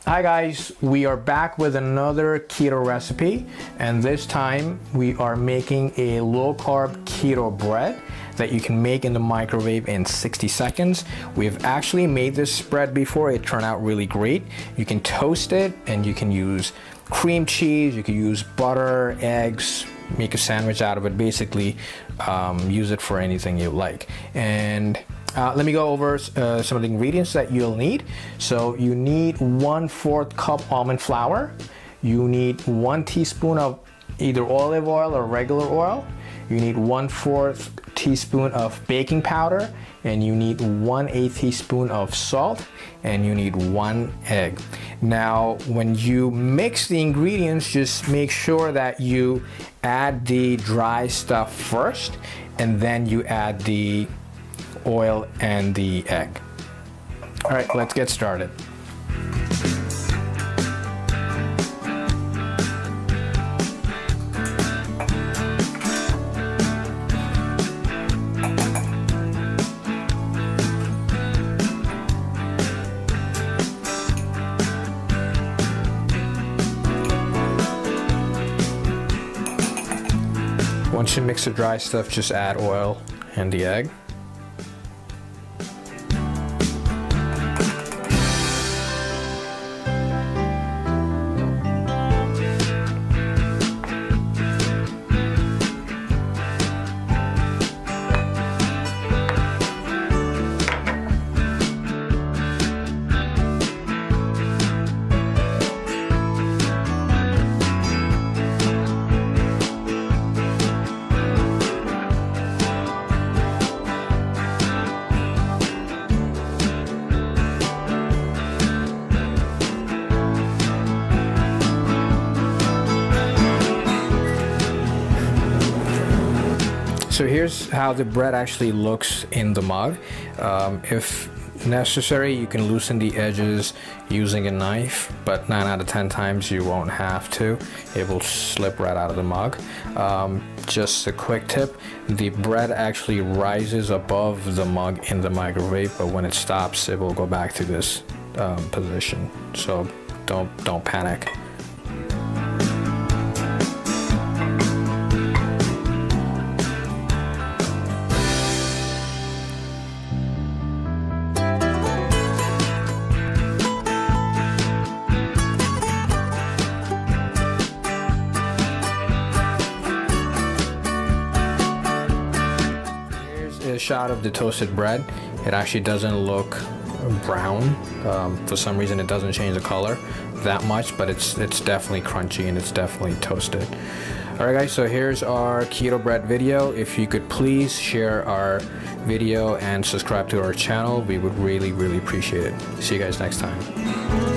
Hi guys, we are back with another keto recipe, and this time we are making a low carb keto bread that you can make in the microwave in 60 seconds. We've actually made this bread before. It turned out really great. You can toast it and you can use cream cheese, you can use butter, eggs, make a sandwich out of it. Basically, use it for anything you like. And let me go over some of the ingredients that you'll need. So you need 1/4 cup almond flour. You need 1 teaspoon of either olive oil or regular oil. You need 1/4 teaspoon of baking powder, and you need 1/8 teaspoon of salt, and you need 1 egg. Now, when you mix the ingredients, just make sure that you add the dry stuff first, and then you add the oil and the egg. All right, let's get started. Once you mix the dry stuff, just add oil and the egg. So here's how the bread actually looks in the mug. If necessary, you can loosen the edges using a knife, but 9 out of 10 times you won't have to. It will slip right out of the mug. Just a quick tip, the bread actually rises above the mug in the microwave, but when it stops, it will go back to this position. So don't panic. A shot of the toasted bread. It actually doesn't look brown. For some reason it doesn't change the color that much, but it's definitely crunchy and it's definitely toasted. Alright guys, so here's our keto bread video. If you could please share our video and subscribe to our channel, we would really appreciate it. See you guys next time.